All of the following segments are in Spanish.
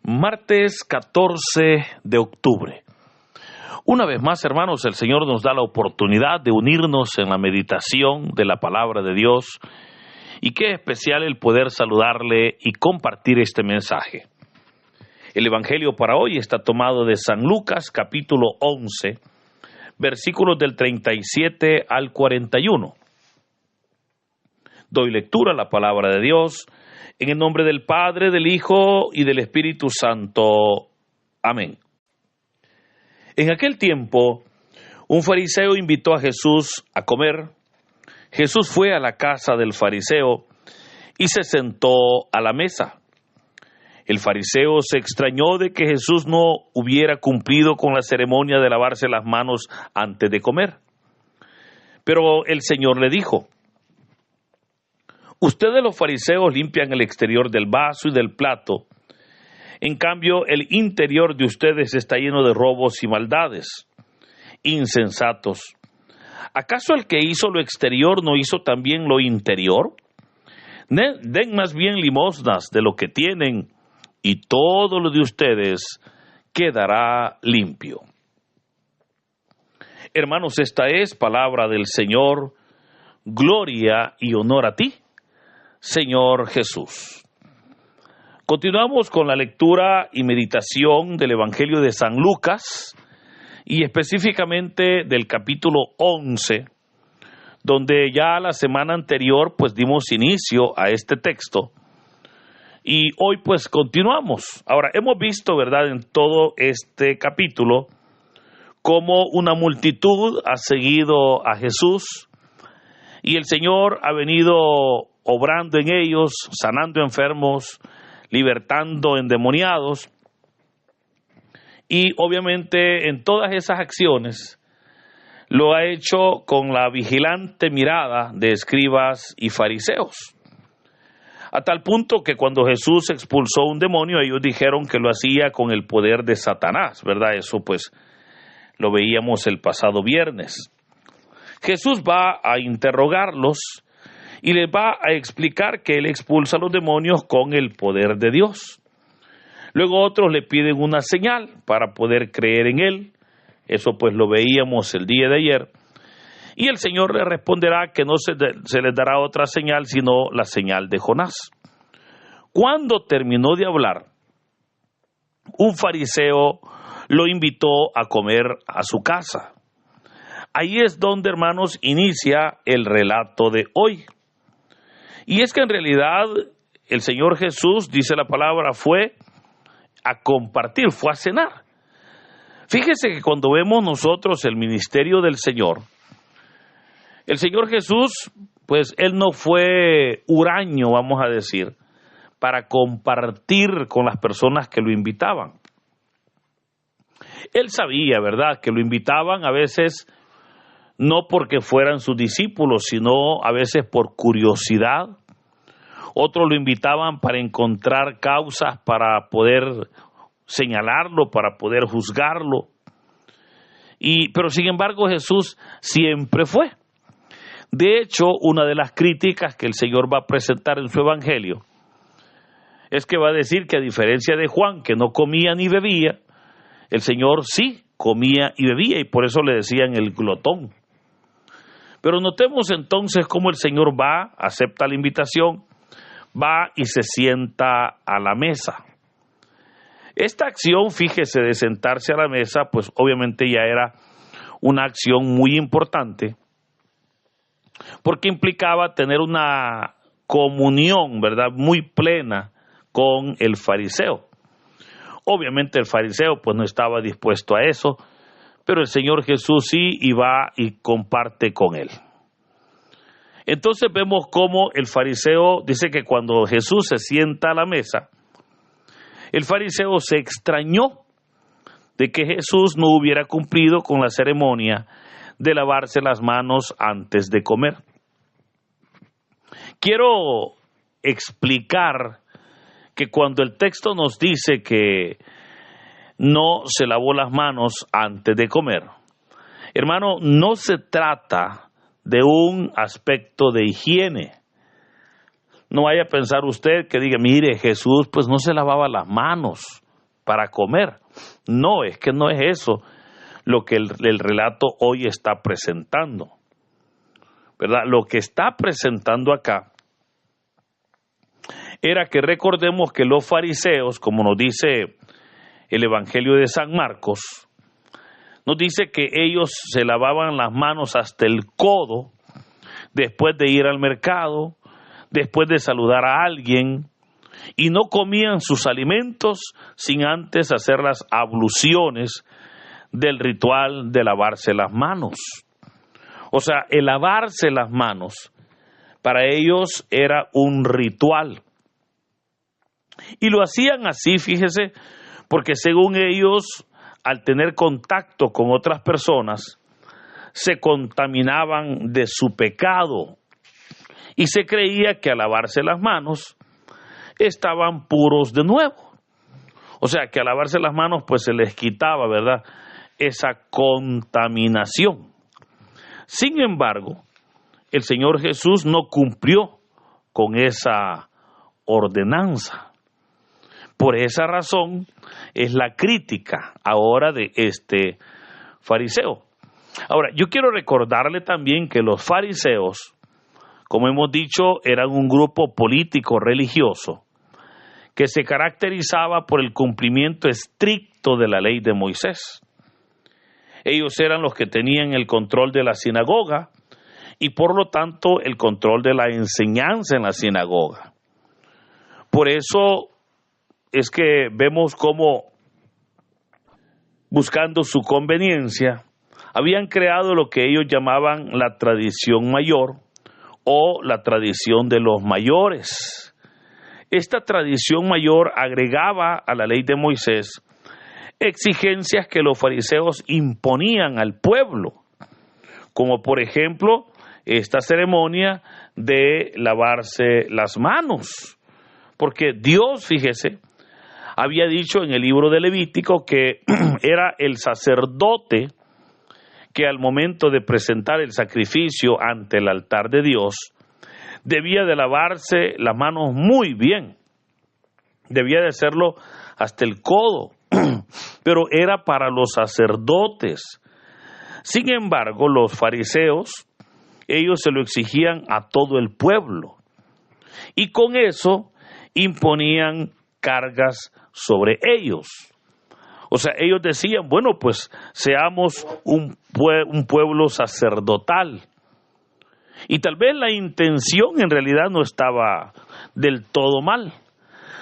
Martes 14 de octubre. Una vez más, hermanos, el Señor nos da la oportunidad de unirnos en la meditación de la palabra de Dios, y qué especial el poder saludarle y compartir este mensaje. El Evangelio para hoy está tomado de San Lucas, capítulo 11, versículos del 37 al 41. Doy lectura a la palabra de Dios en el nombre del Padre, del Hijo y del Espíritu Santo. Amén. En aquel tiempo, un fariseo invitó a Jesús a comer. Jesús fue a la casa del fariseo y se sentó a la mesa. El fariseo se extrañó de que Jesús no hubiera cumplido con la ceremonia de lavarse las manos antes de comer. Pero el Señor le dijo: ustedes los fariseos limpian el exterior del vaso y del plato. En cambio, el interior de ustedes está lleno de robos y maldades. Insensatos. ¿Acaso el que hizo lo exterior no hizo también lo interior? Den más bien limosnas de lo que tienen, y todo lo de ustedes quedará limpio. Hermanos, esta es palabra del Señor. Gloria y honor a ti, Señor Jesús. Continuamos con la lectura y meditación del Evangelio de San Lucas, y específicamente del capítulo 11, donde ya la semana anterior pues dimos inicio a este texto, y hoy pues continuamos. Ahora, hemos visto, ¿verdad?, en todo este capítulo, cómo una multitud ha seguido a Jesús, y el Señor ha venido obrando en ellos, sanando enfermos, libertando endemoniados, y obviamente en todas esas acciones lo ha hecho con la vigilante mirada de escribas y fariseos, a tal punto que cuando Jesús expulsó un demonio, ellos dijeron que lo hacía con el poder de Satanás, ¿verdad? Eso pues lo veíamos el pasado viernes. Jesús va a interrogarlos y les va a explicar que él expulsa a los demonios con el poder de Dios. Luego otros le piden una señal para poder creer en él. Eso pues lo veíamos el día de ayer. Y el Señor le responderá que no se les dará otra señal sino la señal de Jonás. Cuando terminó de hablar, un fariseo lo invitó a comer a su casa. Ahí es donde, hermanos, inicia el relato de hoy. Y es que en realidad el Señor Jesús, dice la palabra, fue a compartir, fue a cenar. Fíjese que cuando vemos nosotros el ministerio del Señor, el Señor Jesús, pues Él no fue huraño, vamos a decir, para compartir con las personas que lo invitaban. Él sabía, ¿verdad?, que lo invitaban a veces no porque fueran sus discípulos, sino a veces por curiosidad. Otros lo invitaban para encontrar causas para poder señalarlo, para poder juzgarlo. Pero sin embargo Jesús siempre fue. De hecho, una de las críticas que el Señor va a presentar en su Evangelio es que va a decir que, a diferencia de Juan, que no comía ni bebía, el Señor sí comía y bebía, y por eso le decían el glotón. Pero notemos entonces cómo el Señor va, acepta la invitación, va y se sienta a la mesa. Esta acción, fíjese, de sentarse a la mesa, pues obviamente ya era una acción muy importante, porque implicaba tener una comunión, ¿verdad?, muy plena con el fariseo. Obviamente el fariseo pues no estaba dispuesto a eso, pero el Señor Jesús sí, y va y comparte con él. Entonces vemos cómo el fariseo dice que cuando Jesús se sienta a la mesa, el fariseo se extrañó de que Jesús no hubiera cumplido con la ceremonia de lavarse las manos antes de comer. Quiero explicar que cuando el texto nos dice que no se lavó las manos antes de comer, hermano, no se trata de un aspecto de higiene. No vaya a pensar usted que diga, mire, Jesús pues no se lavaba las manos. para comer. No, es que no es eso lo que el relato hoy está presentando, ¿verdad? Lo que está presentando acá era que recordemos que los fariseos, como nos dice el Evangelio de San Marcos, nos dice que ellos se lavaban las manos hasta el codo después de ir al mercado, después de saludar a alguien, y no comían sus alimentos sin antes hacer las abluciones del ritual de lavarse las manos. O sea, el lavarse las manos para ellos era un ritual. Y lo hacían así, fíjese, porque según ellos, al tener contacto con otras personas, se contaminaban de su pecado. Y se creía que al lavarse las manos estaban puros de nuevo. O sea, que al lavarse las manos pues se les quitaba, ¿verdad?, esa contaminación. Sin embargo, el Señor Jesús no cumplió con esa ordenanza. Por esa razón es la crítica ahora de este fariseo. Ahora, yo quiero recordarle también que los fariseos, como hemos dicho, eran un grupo político religioso que se caracterizaba por el cumplimiento estricto de la ley de Moisés. Ellos eran los que tenían el control de la sinagoga y por lo tanto el control de la enseñanza en la sinagoga. Por eso es que vemos cómo, buscando su conveniencia, habían creado lo que ellos llamaban la tradición mayor o la tradición de los mayores. Esta tradición mayor agregaba a la ley de Moisés exigencias que los fariseos imponían al pueblo, como por ejemplo esta ceremonia de lavarse las manos, porque Dios, fíjese, había dicho en el libro de Levítico que era el sacerdote que al momento de presentar el sacrificio ante el altar de Dios debía de lavarse las manos muy bien, debía de hacerlo hasta el codo, pero era para los sacerdotes. Sin embargo, los fariseos, ellos se lo exigían a todo el pueblo, y con eso imponían cargas sobre ellos. O sea, ellos decían, bueno, pues seamos un pueblo sacerdotal. Y tal vez la intención en realidad no estaba del todo mal.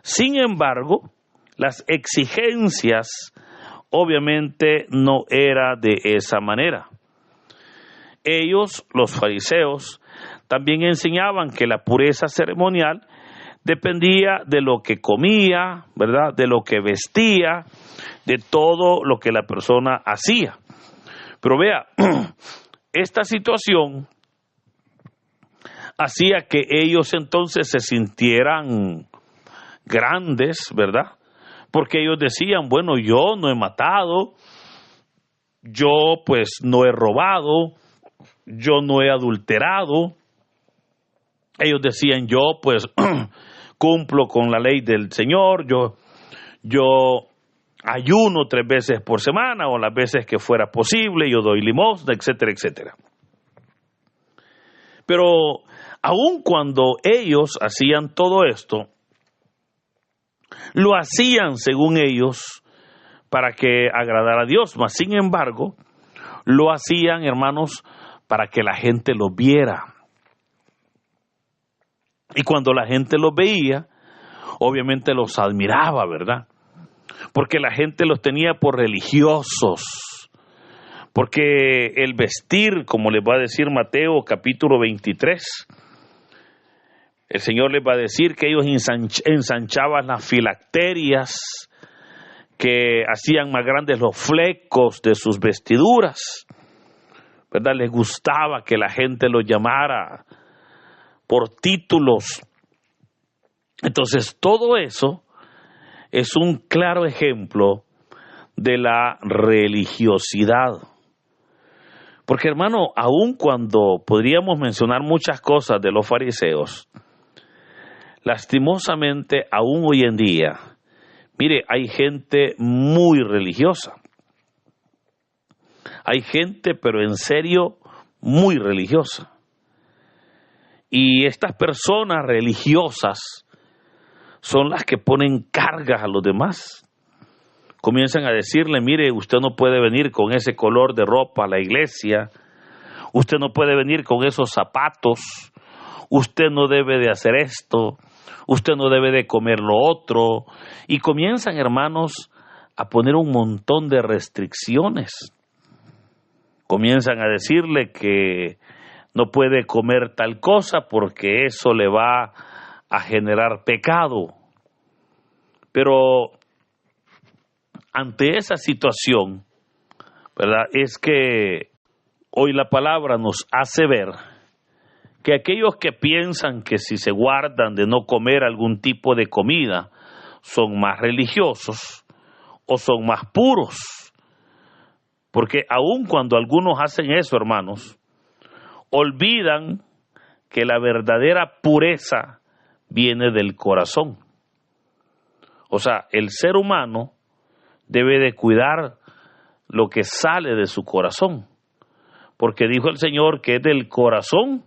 Sin embargo, las exigencias obviamente no era de esa manera. Ellos, los fariseos, también enseñaban que la pureza ceremonial dependía de lo que comía, ¿verdad?, de lo que vestía, de todo lo que la persona hacía. Pero vea, esta situación hacía que ellos entonces se sintieran grandes, ¿verdad? Porque ellos decían, bueno, yo no he matado, yo pues no he robado, yo no he adulterado. Ellos decían, yo pues cumplo con la ley del Señor, yo ayuno 3 veces por semana o las veces que fuera posible, yo doy limosna, etcétera, etcétera. Pero aun cuando ellos hacían todo esto, lo hacían según ellos para que agradara a Dios, mas sin embargo, lo hacían, hermanos, para que la gente lo viera. Y cuando la gente los veía, obviamente los admiraba, ¿verdad? Porque la gente los tenía por religiosos. Porque el vestir, como les va a decir Mateo capítulo 23, el Señor les va a decir que ellos ensanchaban las filacterias, que hacían más grandes los flecos de sus vestiduras, ¿verdad? Les gustaba que la gente los llamara por títulos. Entonces, todo eso es un claro ejemplo de la religiosidad. Porque, hermano, aun cuando podríamos mencionar muchas cosas de los fariseos, lastimosamente, aún hoy en día, Mire, hay gente muy religiosa. Hay gente, pero en serio, muy religiosa. Y estas personas religiosas son las que ponen cargas a los demás. Comienzan a decirle, mire, usted no puede venir con ese color de ropa a la iglesia, usted no puede venir con esos zapatos, usted no debe de hacer esto, usted no debe de comer lo otro. Y comienzan, hermanos, a poner un montón de restricciones. Comienzan a decirle que no puede comer tal cosa porque eso le va a generar pecado. Pero ante esa situación, ¿verdad? Es que hoy la palabra nos hace ver que aquellos que piensan que si se guardan de no comer algún tipo de comida son más religiosos o son más puros. Porque aun cuando algunos hacen eso, hermanos, olvidan que la verdadera pureza viene del corazón. O sea, el ser humano debe de cuidar lo que sale de su corazón. Porque dijo el Señor que es del corazón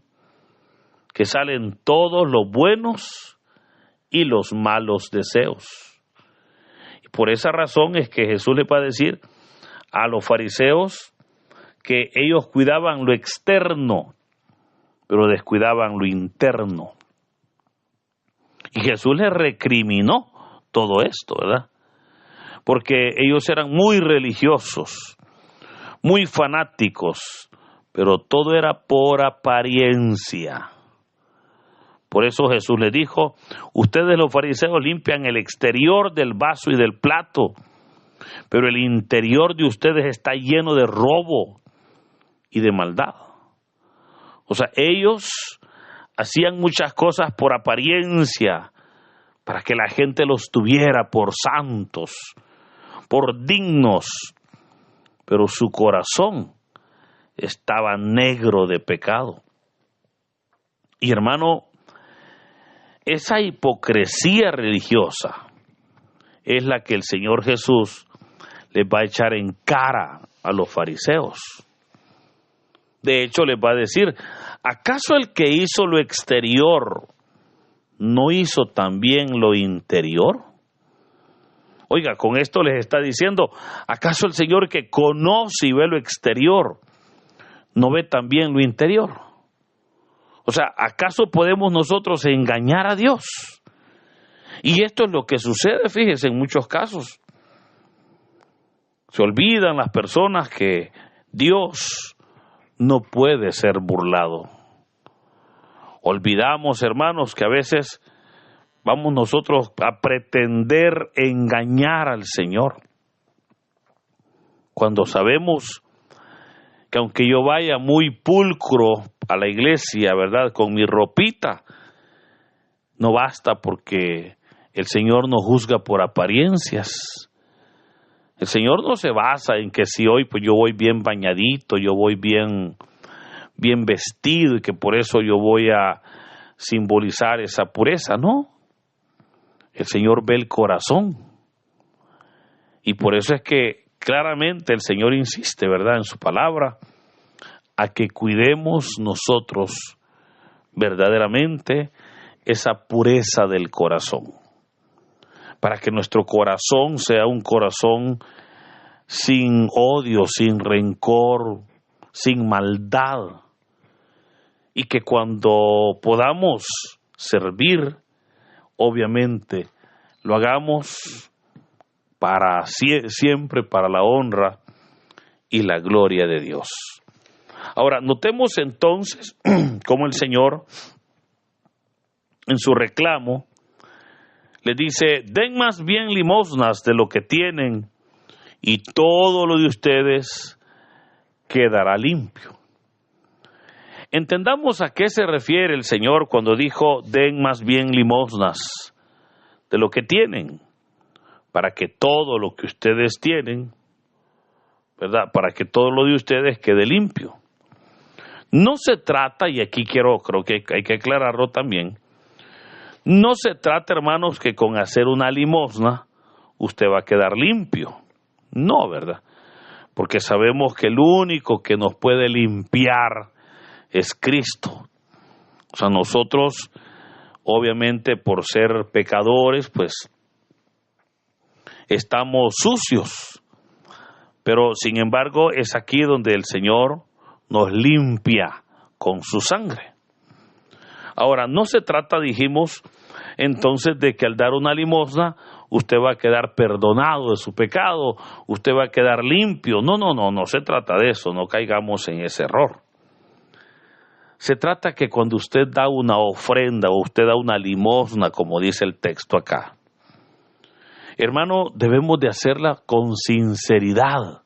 que salen todos los buenos y los malos deseos. Y por esa razón es que Jesús le va a decir a los fariseos que ellos cuidaban lo externo, pero descuidaban lo interno. Y Jesús les recriminó todo esto, ¿verdad? Porque ellos eran muy religiosos, muy fanáticos, pero todo era por apariencia. Por eso Jesús les dijo, ustedes los fariseos limpian el exterior del vaso y del plato, pero el interior de ustedes está lleno de robo y de maldad. O sea, ellos hacían muchas cosas por apariencia, para que la gente los tuviera por santos, por dignos, pero su corazón estaba negro de pecado. Y hermano, esa hipocresía religiosa es la que el Señor Jesús les va a echar en cara a los fariseos. De hecho, les va a decir, ¿acaso el que hizo lo exterior no hizo también lo interior? Oiga, con esto les está diciendo, ¿acaso el Señor que conoce y ve lo exterior no ve también lo interior? O sea, ¿acaso podemos nosotros engañar a Dios? Y esto es lo que sucede, fíjense, en muchos casos. Se olvidan las personas que Dios no puede ser burlado. Olvidamos, hermanos, que a veces vamos nosotros a pretender engañar al Señor, cuando sabemos que aunque yo vaya muy pulcro a la iglesia, ¿verdad?, con mi ropita, no basta, porque el Señor no juzga por apariencias. El Señor no se basa en que si hoy pues yo voy bien bañadito, yo voy bien vestido y que por eso yo voy a simbolizar esa pureza. No, el Señor ve el corazón. Y por eso es que claramente el Señor insiste, ¿verdad?, en su palabra, a que cuidemos nosotros verdaderamente esa pureza del corazón, para que nuestro corazón sea un corazón sin odio, sin rencor, sin maldad, y que cuando podamos servir, obviamente lo hagamos para siempre para la honra y la gloria de Dios. Ahora, notemos entonces cómo el Señor, en su reclamo, le dice, den más bien limosnas de lo que tienen, y todo lo de ustedes quedará limpio. Entendamos a qué se refiere el Señor cuando dijo, den más bien limosnas de lo que tienen, para que todo lo que ustedes tienen, ¿verdad?, para que todo lo de ustedes quede limpio. No se trata, y aquí creo que hay que aclararlo también, no se trata, hermanos, que con hacer una limosna usted va a quedar limpio. No, ¿verdad? Porque sabemos que el único que nos puede limpiar es Cristo. O sea, nosotros, obviamente, por ser pecadores, pues, estamos sucios. Pero, sin embargo, es aquí donde el Señor nos limpia con su sangre. Ahora, no se trata, dijimos, entonces, de que al dar una limosna, usted va a quedar perdonado de su pecado, usted va a quedar limpio. No se trata de eso, no caigamos en ese error. Se trata que cuando usted da una ofrenda o usted da una limosna, como dice el texto acá, hermano, debemos de hacerla con sinceridad.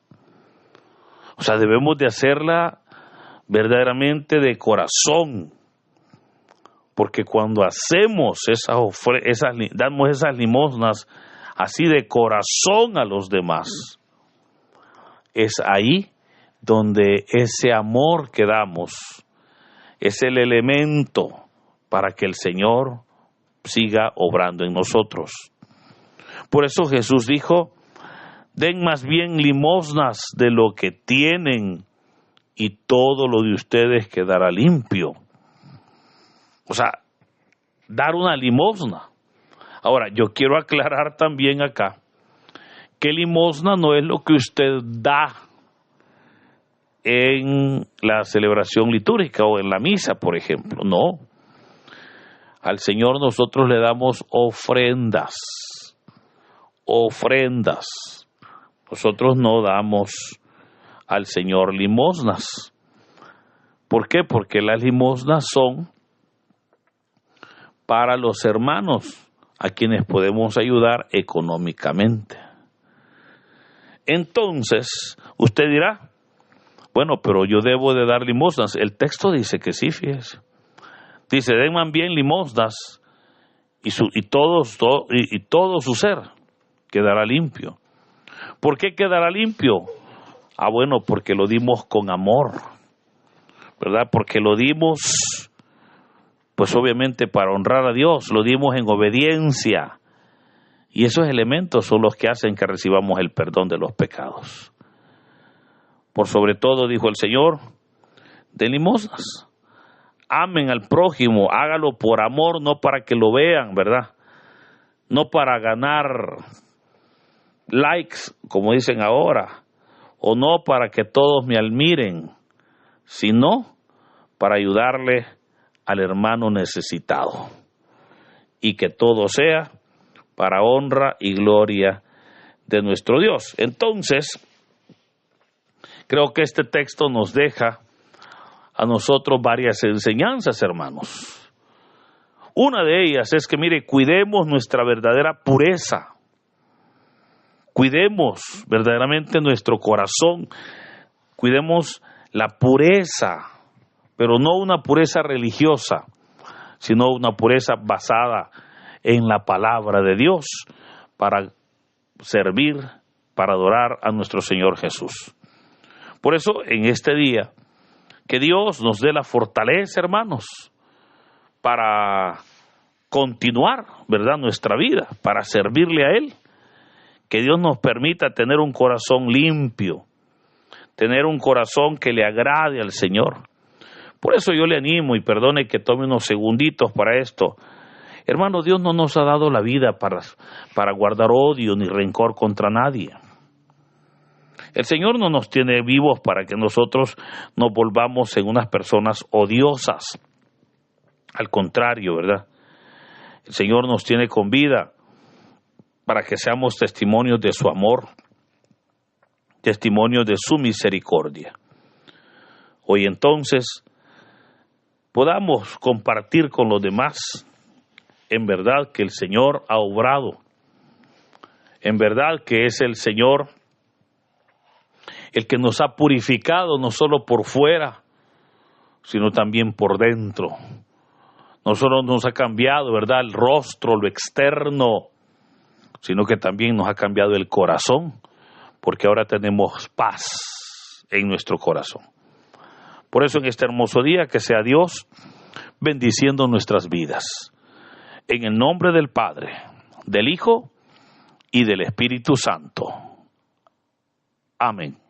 O sea, debemos de hacerla verdaderamente de corazón. Porque cuando hacemos damos esas limosnas así de corazón a los demás, es ahí donde ese amor que damos es el elemento para que el Señor siga obrando en nosotros. Por eso Jesús dijo, den más bien limosnas de lo que tienen y todo lo de ustedes quedará limpio. O sea, dar una limosna. Ahora, yo quiero aclarar también acá que limosna no es lo que usted da en la celebración litúrgica o en la misa, por ejemplo. No. Al Señor nosotros le damos ofrendas. Ofrendas. Nosotros no damos al Señor limosnas. ¿Por qué? Porque las limosnas son para los hermanos a quienes podemos ayudar económicamente. Entonces, usted dirá, bueno, pero yo debo de dar limosnas. El texto dice que sí, fíjese. Dice, den más bien limosnas y todo su ser quedará limpio. ¿Por qué quedará limpio? Bueno, porque lo dimos con amor, ¿verdad? Porque lo dimos, pues obviamente para honrar a Dios, lo dimos en obediencia. Y esos elementos son los que hacen que recibamos el perdón de los pecados. Por sobre todo, dijo el Señor, den limosnas. Amen al prójimo, hágalo por amor, no para que lo vean, ¿verdad? No para ganar likes, como dicen ahora, o no para que todos me admiren, sino para ayudarle al hermano necesitado. Y que todo sea para honra y gloria de nuestro Dios. Entonces, creo que este texto nos deja a nosotros varias enseñanzas, hermanos. Una de ellas es que, mire, cuidemos nuestra verdadera pureza. Cuidemos verdaderamente nuestro corazón. Cuidemos la pureza, pero no una pureza religiosa, sino una pureza basada en la palabra de Dios para servir, para adorar a nuestro Señor Jesús. Por eso, en este día, que Dios nos dé la fortaleza, hermanos, para continuar, ¿verdad?, nuestra vida, para servirle a Él. Que Dios nos permita tener un corazón limpio, tener un corazón que le agrade al Señor. Por eso yo le animo, y perdone que tome unos segunditos para esto. Hermano, Dios no nos ha dado la vida para guardar odio ni rencor contra nadie. El Señor no nos tiene vivos para que nosotros nos volvamos en unas personas odiosas. Al contrario, ¿verdad? El Señor nos tiene con vida para que seamos testimonios de su amor, testimonios de su misericordia. Hoy entonces podamos compartir con los demás en verdad que el Señor ha obrado, en verdad que es el Señor el que nos ha purificado no solo por fuera, sino también por dentro. No solo nos ha cambiado, ¿verdad?, el rostro, lo externo, sino que también nos ha cambiado el corazón, porque ahora tenemos paz en nuestro corazón. Por eso en este hermoso día, que sea Dios bendiciendo nuestras vidas. En el nombre del Padre, del Hijo y del Espíritu Santo. Amén.